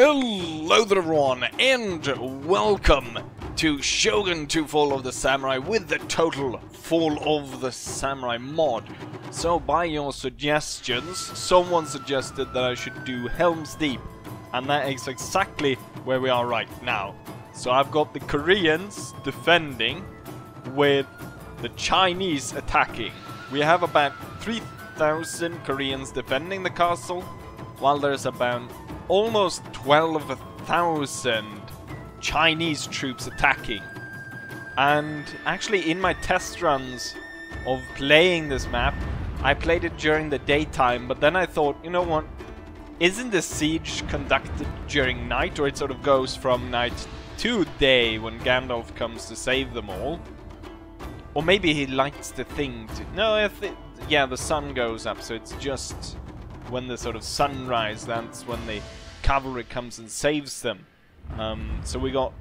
Hello there everyone, and welcome to Shogun 2 Fall of the Samurai with the total Fall of the Samurai mod. So by your suggestions, someone suggested that I should do Helms Deep, and that is exactly where we are right now. So I've got the Koreans defending with the Chinese attacking. We have about 3,000 Koreans defending the castle, while there's about almost 12,000 Chinese troops attacking. And actually in my test runs of playing this map, I played it during the daytime, but then I thought, you know what, isn't the siege conducted during night, or it sort of goes from night to day when Gandalf comes to save them all? Or maybe he likes to think to... No, yeah, the sun goes up, so it's just when the sort of sunrise, that's when the cavalry comes and saves them. So we got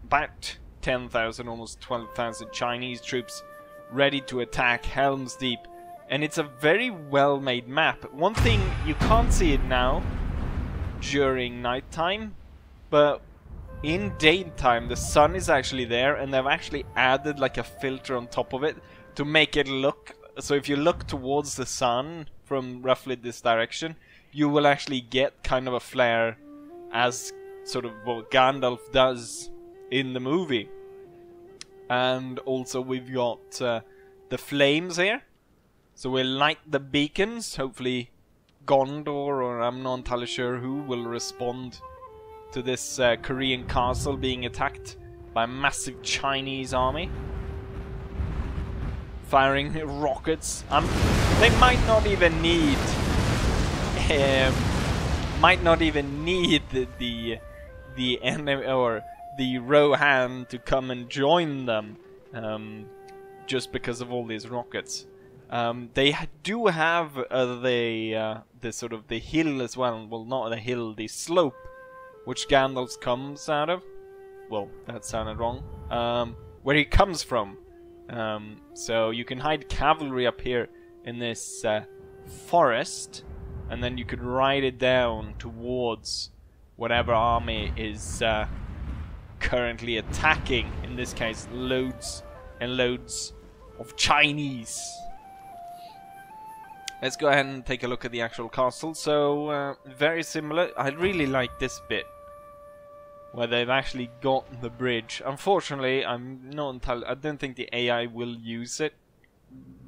about 10,000, almost 12,000 Chinese troops ready to attack Helms Deep. And it's a very well made map. One thing, you can't see it now during nighttime, but in daytime the sun is actually there, and they've actually added like a filter on top of it to make it look, so if you look towards the sun from roughly this direction, you will actually get kind of a flare as sort of what Gandalf does in the movie. And also we've got the flames here, so we'll light the beacons. Hopefully Gondor, or I'm not entirely sure who, will respond to this Korean castle being attacked by a massive Chinese army firing rockets. They might not even need the enemy or the Rohan to come and join them, just because of all these rockets. They do have the sort of the hill as well. Well, not the hill, the slope, which Gandalf comes out of. Well, that sounded wrong. Where he comes from. So you can hide cavalry up here in this forest, and then you could ride it down towards whatever army is currently attacking. In this case, loads and loads of Chinese. Let's go ahead and take a look at the actual castle. So very similar. I really like this bit where they've actually got the bridge. Unfortunately, I'm not entirely... I don't think the AI will use it,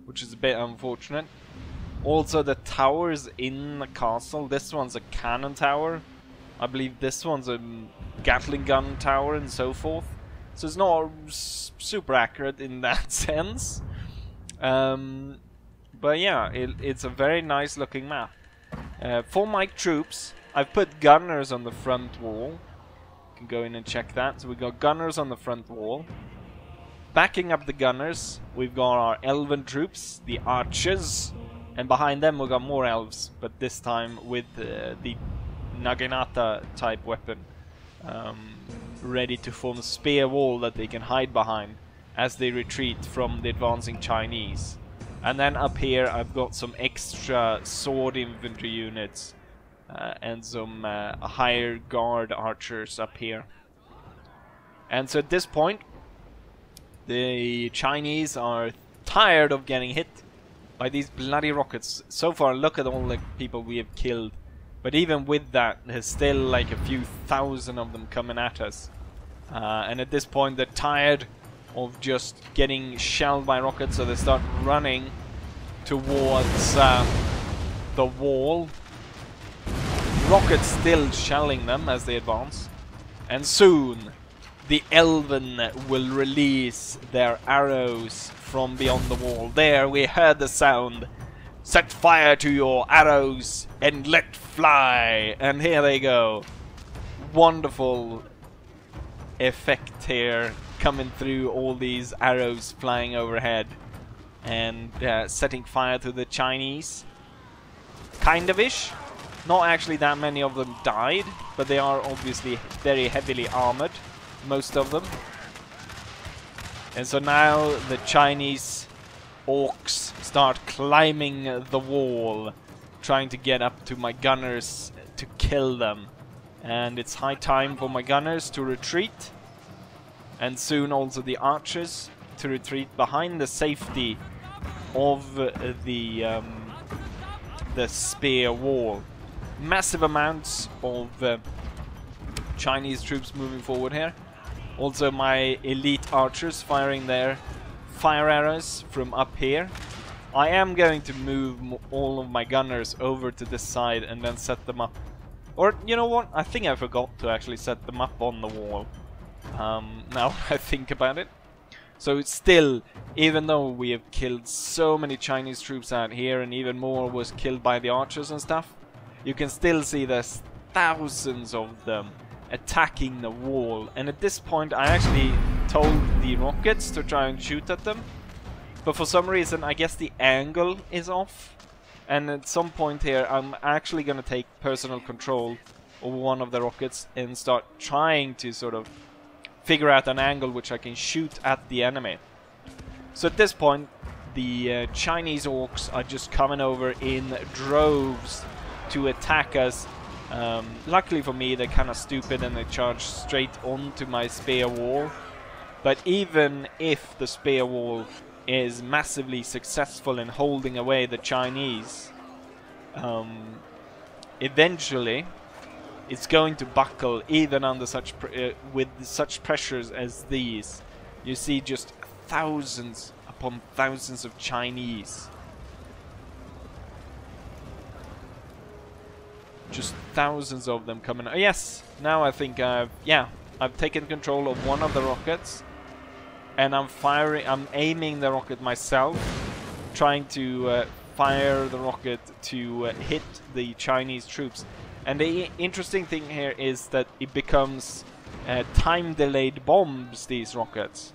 which is a bit unfortunate. Also, the towers in the castle. This one's a cannon tower. I believe this one's a Gatling gun tower and so forth. So it's not super accurate in that sense. But yeah, it's a very nice looking map. For my troops, I've put gunners on the front wall. Can go in and check that. So we got gunners on the front wall. Backing up the gunners, we've got our elven troops, the archers, and behind them we've got more elves, but this time with the Naginata type weapon, ready to form a spear wall that they can hide behind as they retreat from the advancing Chinese. And then up here I've got some extra sword infantry units and some higher guard archers up here. And so at this point, the Chinese are tired of getting hit by these bloody rockets. So far, look at all the people we have killed. But even with that, there's still like a few thousand of them coming at us. And at this point, they're tired of just getting shelled by rockets, so they start running towards the wall. Rockets still shelling them as they advance, and soon the Elven will release their arrows from beyond the wall. There, we heard the sound. Set fire to your arrows and let fly. And here they go. Wonderful effect here, coming through all these arrows flying overhead and setting fire to the Chinese. Kind of ish. Not actually that many of them died, but they are obviously very heavily armored, most of them. And so now the Chinese orcs start climbing the wall, trying to get up to my gunners to kill them. And it's high time for my gunners to retreat. And soon also the archers to retreat behind the safety of the spear wall. Massive amounts of Chinese troops moving forward here. Also my elite archers firing their fire arrows from up here. I am going to move all of my gunners over to this side and then set them up. Or, you know what? I think I forgot to actually set them up on the wall. Now I think about it. So it's still, even though we have killed so many Chinese troops out here and even more was killed by the archers and stuff, you can still see there's thousands of them attacking the wall. And at this point I actually told the rockets to try and shoot at them. But for some reason I guess the angle is off. And at some point here I'm actually going to take personal control of one of the rockets and start trying to sort of figure out an angle which I can shoot at the enemy. So at this point the Chinese orcs are just coming over in droves to attack us. Luckily for me they're kind of stupid and they charge straight onto my spear wall. But even if the spear wall is massively successful in holding away the Chinese, eventually it's going to buckle even under such with such pressures as these. You see just thousands upon thousands of Chinese. Just thousands of them coming. Yes, now I think I've taken control of one of the rockets. And I'm aiming the rocket myself, trying to fire the rocket to hit the Chinese troops. And the interesting thing here is that it becomes time-delayed bombs, these rockets,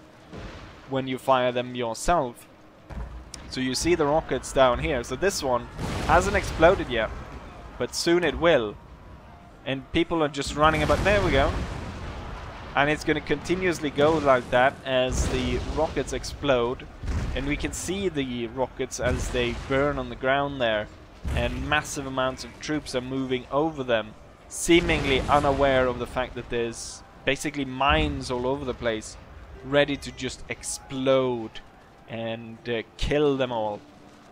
when you fire them yourself. So you see the rockets down here. So this one hasn't exploded yet, but soon it will. And people are just running about. There we go. And it's going to continuously go like that as the rockets explode. And we can see the rockets as they burn on the ground there. And massive amounts of troops are moving over them, seemingly unaware of the fact that there's basically mines all over the place, ready to just explode and kill them all.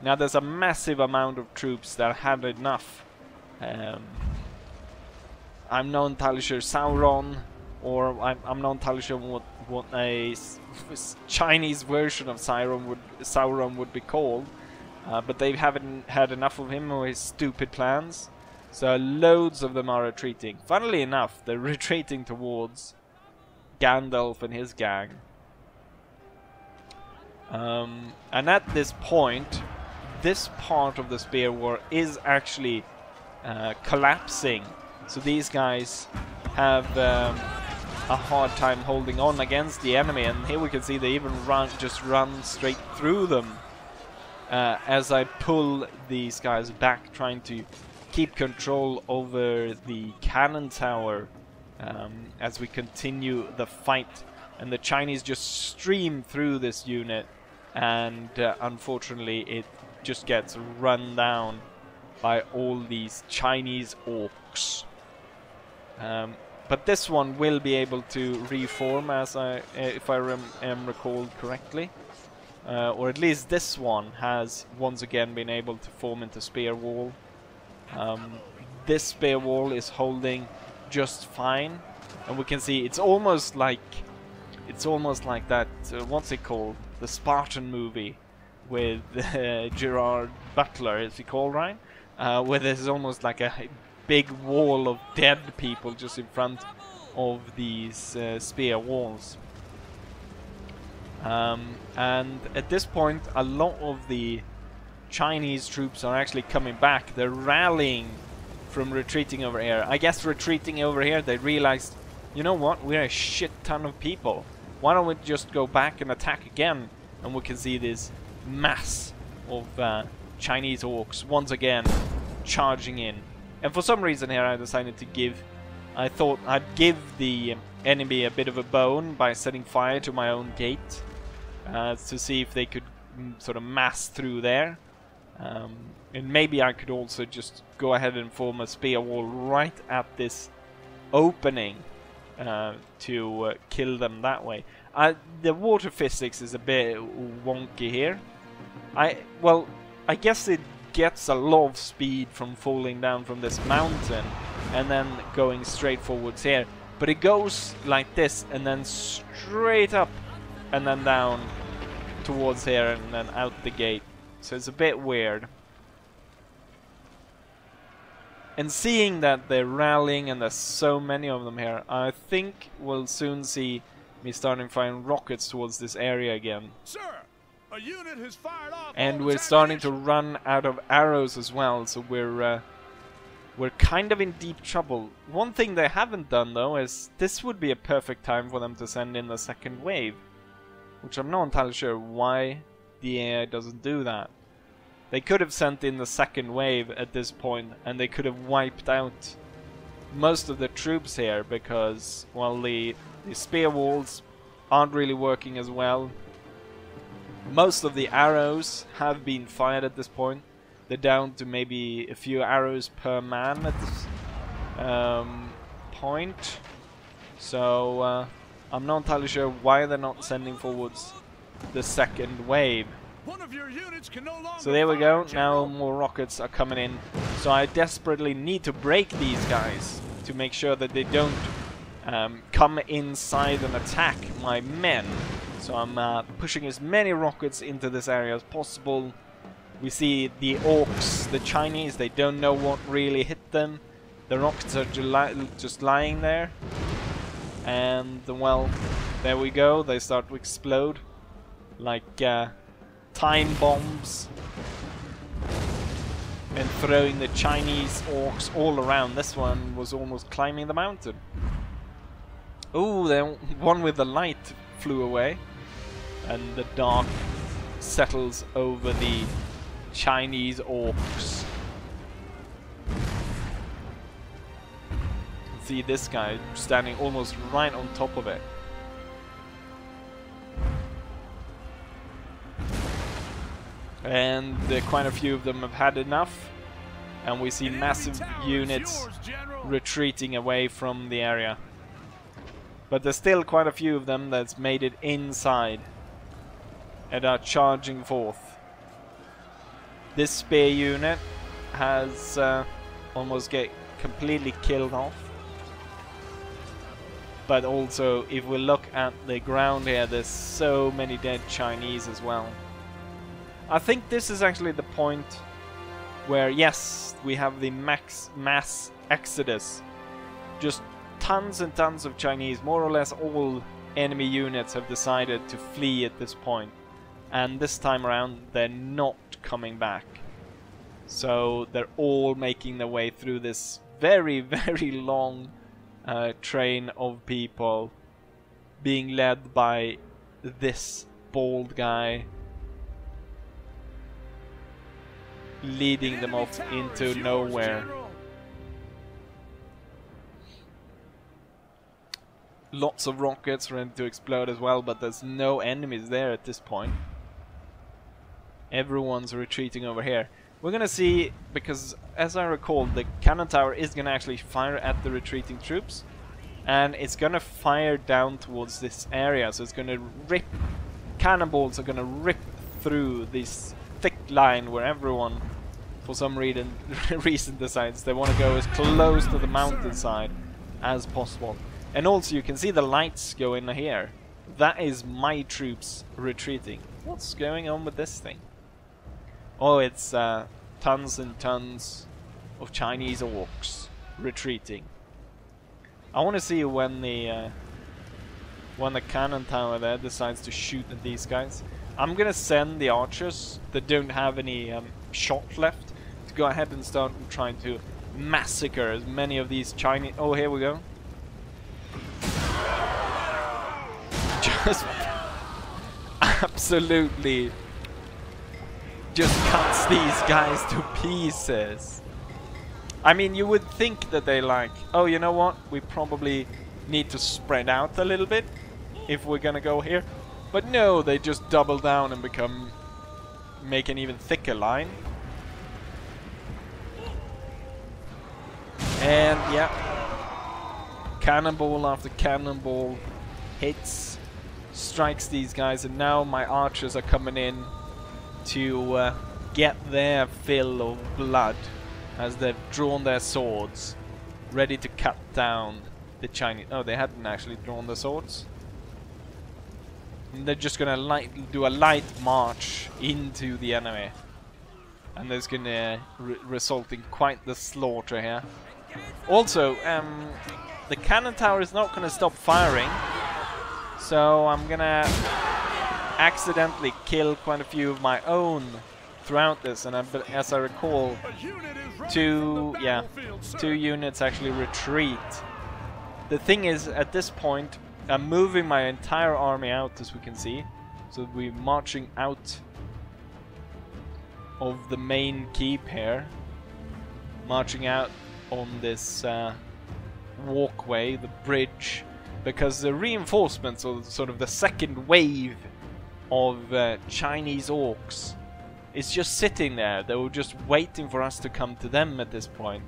Now there's a massive amount of troops that had enough. I'm not entirely sure Sauron, or I'm not entirely sure what a Chinese version of Sauron would be called, but they haven't had enough of him or his stupid plans, so loads of them are retreating. Funnily enough, they're retreating towards Gandalf and his gang. And at this point, this part of the spear war is actually collapsing, so these guys have a hard time holding on against the enemy, and here we can see they even just run straight through them as I pull these guys back, trying to keep control over the cannon tower as we continue the fight. And the Chinese just stream through this unit, and unfortunately it just gets run down by all these Chinese orcs. But this one will be able to reform, as if I am recalled correctly. Or at least this one has once again been able to form into spear wall. This spear wall is holding just fine, and we can see it's almost like that. What's it called? The Spartan movie with Gerard Butler, is he called, right? Where there's almost like a big wall of dead people just in front of these spear walls. And at this point a lot of the Chinese troops are actually coming back. They're rallying from retreating over here. I guess retreating over here they realized, you know what, we're a shit ton of people. Why don't we just go back and attack again? And we can see this mass of Chinese orcs once again charging in. And for some reason here I decided to I thought I'd give the enemy a bit of a bone by setting fire to my own gate to see if they could sort of mass through there. And maybe I could also just go ahead and form a spear wall right at this opening to kill them that way. The water physics is a bit wonky here. I guess it gets a lot of speed from falling down from this mountain and then going straight forwards here. But it goes like this and then straight up and then down towards here and then out the gate. So it's a bit weird. And seeing that they're rallying and there's so many of them here, I think we'll soon see me starting firing rockets towards this area again. Sir, a unit has fired off. And we're starting to run out of arrows as well, so we're kind of in deep trouble. One thing they haven't done though is this would be a perfect time for them to send in the second wave, which I'm not entirely sure why the AI doesn't do that. They could have sent in the second wave at this point and they could have wiped out most of the troops here because, well, the spear walls aren't really working as well. Most of the arrows have been fired at this point. They're down to maybe a few arrows per man at this point. So I'm not entirely sure why they're not sending forwards the second wave. One of your units can no longer So there we go. fire, Now General. more rockets are coming in. So I desperately need to break these guys to make sure that they don't come inside and attack my men. So I'm pushing as many rockets into this area as possible. We see the orcs, the Chinese, they don't know what really hit them. The rockets are just lying there. And, well, there we go. They start to explode like time bombs. And throwing the Chinese orcs all around. This one was almost climbing the mountain. Ooh, the one with the light flew away. And the dark settles over the Chinese orcs. See this guy standing almost right on top of it. And quite a few of them have had enough. And we see An enemy massive tower is units yours, General. retreating away from the area. But there's still quite a few of them that's made it inside and are charging forth. This spear unit has almost get completely killed off. But also, if we look at the ground here, there's so many dead Chinese as well. I think this is actually the point where, yes, we have the mass exodus. Just tons and tons of Chinese, more or less all enemy units have decided to flee at this point. And this time around, they're not coming back. So they're all making their way through this very, very long train of people being led by this bald guy, leading them off into nowhere. Lots of rockets ready to explode as well, but there's no enemies there at this point. Everyone's retreating over here. We're gonna see, because as I recall, the cannon tower is gonna actually fire at the retreating troops, and it's gonna fire down towards this area, so it's gonna rip, cannonballs are gonna rip through this thick line where everyone, for some reason decides they want to go as close to the mountainside as possible. And also you can see the lights go in here. That is my troops retreating. What's going on with this thing? Oh, it's tons and tons of Chinese orcs retreating. I want to see when the cannon tower there decides to shoot at these guys. I'm gonna send the archers that don't have any shot left to go ahead and start trying to massacre as many of these Chinese. Oh, here we go. Just absolutely just cuts these guys to pieces. I mean, you would think that they like, oh, you know what? We probably need to spread out a little bit if we're gonna go here. But no, they just double down and make an even thicker line. And yeah, cannonball after cannonball hits, strikes these guys, and now my archers are coming in to get their fill of blood as they've drawn their swords, ready to cut down the Chinese. Oh, they hadn't actually drawn the swords. And they're just gonna do a light march into the enemy, and there's gonna result in quite the slaughter here. Also, the cannon tower is not gonna stop firing, so I'm gonna accidentally kill quite a few of my own throughout this, and as I recall, two units actually retreat. The thing is, at this point, I'm moving my entire army out, as we can see. So we're marching out of the main keep here. Marching out on this walkway, the bridge. Because the reinforcements, or sort of the second wave of Chinese orcs, is just sitting there. They were just waiting for us to come to them at this point.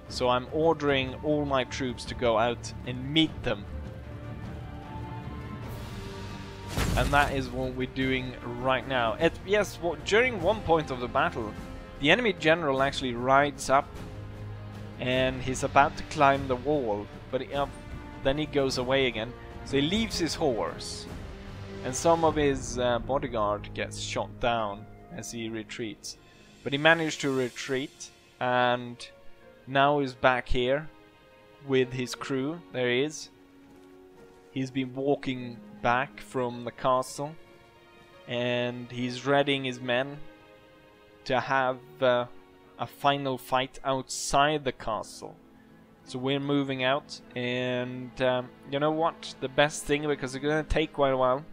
So I'm ordering all my troops to go out and meet them. And that is what we're doing right now. Yes, during one point of the battle, the enemy general actually rides up and he's about to climb the wall, but then he goes away again. So he leaves his horse, and some of his bodyguard gets shot down as he retreats. But he managed to retreat, and now he's back here with his crew. There he is. He's been walking back from the castle, and he's readying his men to have a final fight outside the castle. So we're moving out, and you know what? The best thing, because it's gonna take quite a while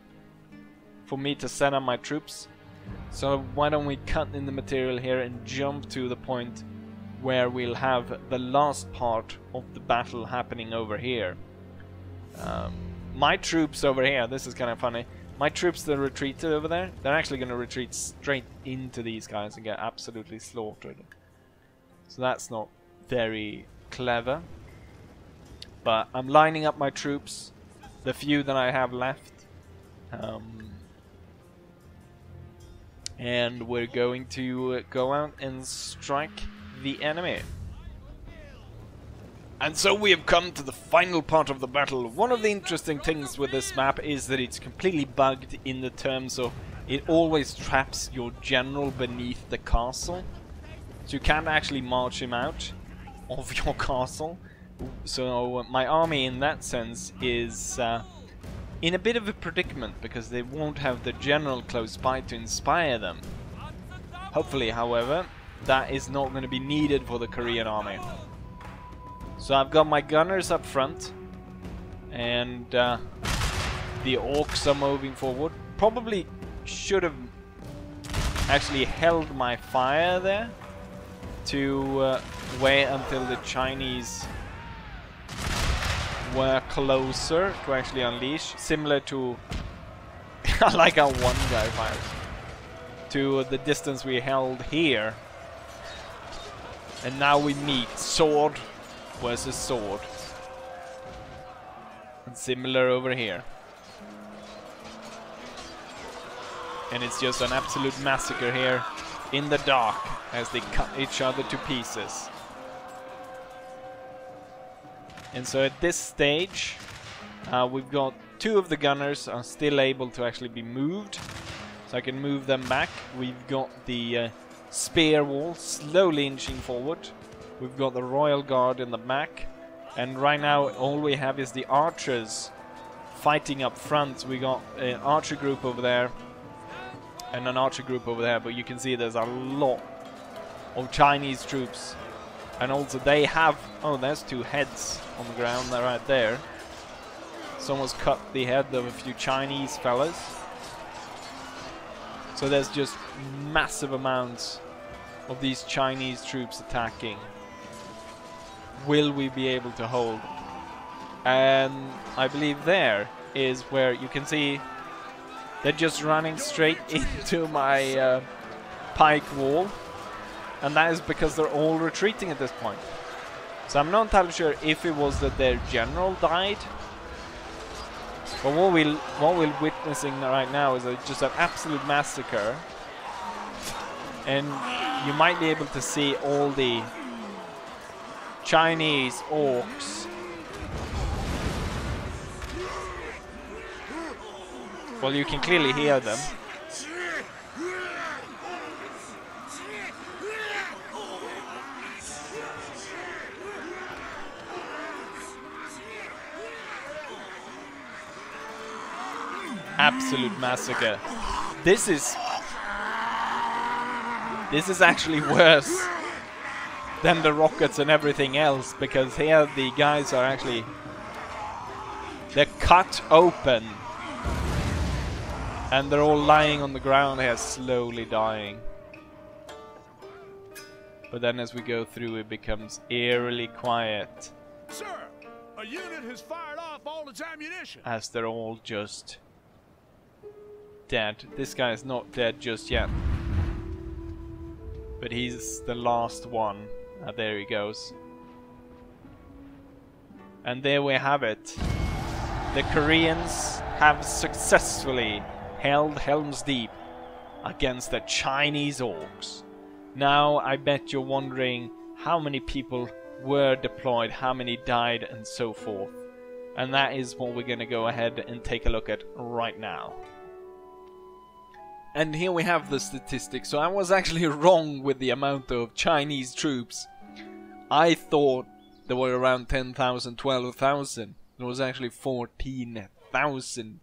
for me to set up my troops, so why don't we cut in the material here and jump to the point where we'll have the last part of the battle happening over here. My troops over here, this is kind of funny, my troops that retreated over there, they're actually going to retreat straight into these guys and get absolutely slaughtered. So that's not very clever. But I'm lining up my troops, the few that I have left. And we're going to go out and strike the enemy. And so we have come to the final part of the battle. One of the interesting things with this map is that it's completely bugged in the terms of it always traps your general beneath the castle. So you can't actually march him out of your castle. So my army in that sense is in a bit of a predicament, because they won't have the general close by to inspire them. Hopefully, however, that is not going to be needed for the Korean army. So I've got my gunners up front, and the orcs are moving forward. Probably should have actually held my fire there to wait until the Chinese were closer to actually unleash, similar to I like how one guy fires, to the distance we held here. And now we meet sword versus sword, and similar over here, and it's just an absolute massacre here in the dark as they cut each other to pieces. And so at this stage we've got two of the gunners are still able to actually be moved, so I can move them back. We've got the spear wall slowly inching forward. We've got the Royal Guard in the back, and right now all we have is the archers fighting up front. We got an archer group over there and an archer group over there, but you can see there's a lot of Chinese troops, and also they have, oh, there's two heads on the ground right there. Someone's cut the head of a few Chinese fellas. So there's just massive amounts of these Chinese troops attacking. Will we be able to hold? And I believe there is where you can see they're just running straight into my pike wall, and that is because they're all retreating at this point. So I'm not entirely sure if it was that their general died. But what we're witnessing right now is just an absolute massacre. And you might be able to see all the Chinese orcs. Well, you can clearly hear them. Absolute massacre. This is actually worse than the rockets and everything else, because here the guys are actually, they're cut open and they're all lying on the ground here, slowly dying. But then as we go through, it becomes eerily quiet. Sir, a unit has fired off all its ammunition. As they're all just dead. This guy is not dead just yet, but he's the last one. There he goes. And there we have it. The Koreans have successfully held Helms Deep against the Chinese orcs. Now I bet you're wondering how many people were deployed, how many died, and so forth. And that is what we're going to go ahead and take a look at right now. And here we have the statistics. So I was actually wrong with the amount of Chinese troops. I thought there were around 10,000, 12,000. There was actually 14,000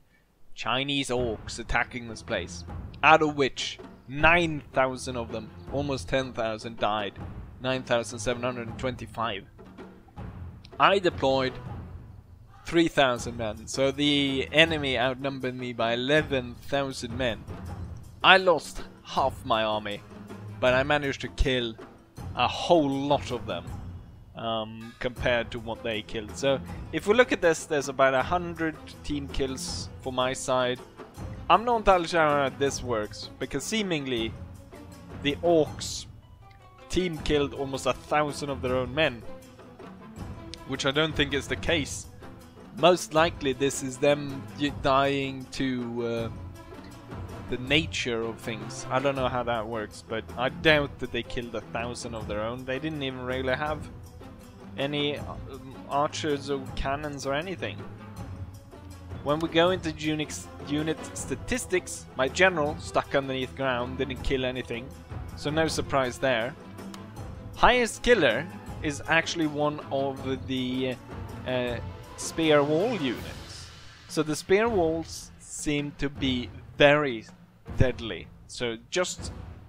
Chinese orcs attacking this place. Out of which 9,000 of them, almost 10,000, died. 9,725. I deployed 3,000 men. So the enemy outnumbered me by 11,000 men. I lost half my army, but I managed to kill a whole lot of them compared to what they killed. So if we look at this, there's about 100 team kills for my side. I'm not entirely sure how this works, because seemingly the orcs team killed almost 1,000 of their own men, which I don't think is the case. Most likely this is them dying to the nature of things. I don't know how that works, but I doubt that they killed 1,000 of their own. They didn't even really have any archers or cannons or anything. When we go into unit statistics, my general stuck underneath ground, didn't kill anything, so no surprise there. Highest killer is actually one of the spear wall units. So the spear walls seem to be very deadly. So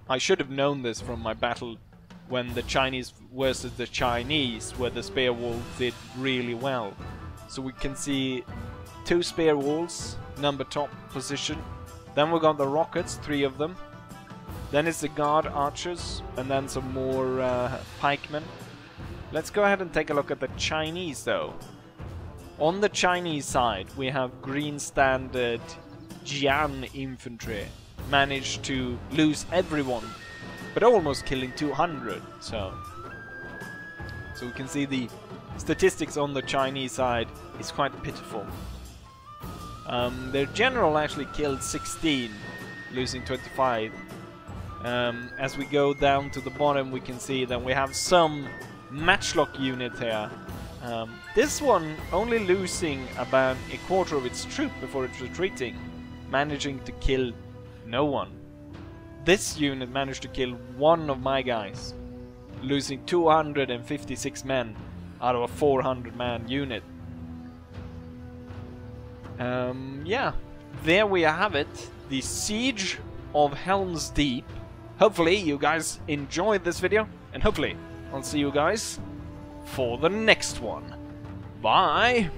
I should have known this from my battle when the Chinese versus the Chinese, where the spear wall did really well. So we can see 2 spear walls, number top position. Then we got the rockets, 3 of them. Then it's the guard archers, and then some more pikemen. Let's go ahead and take a look at the Chinese though. On the Chinese side, we have green standard Jian infantry. Managed to lose everyone, but almost killing 200. So we can see the statistics on the Chinese side is quite pitiful. Their general actually killed 16, losing 25. As we go down to the bottom, we can see that we have some matchlock unit here. This one only losing about a quarter of its troop before it's retreating, managing to kill no one. This unit managed to kill one of my guys, losing 256 men out of a 400-man unit. Yeah, there we have it. The Siege of Helms Deep. Hopefully you guys enjoyed this video, and hopefully I'll see you guys for the next one. Bye!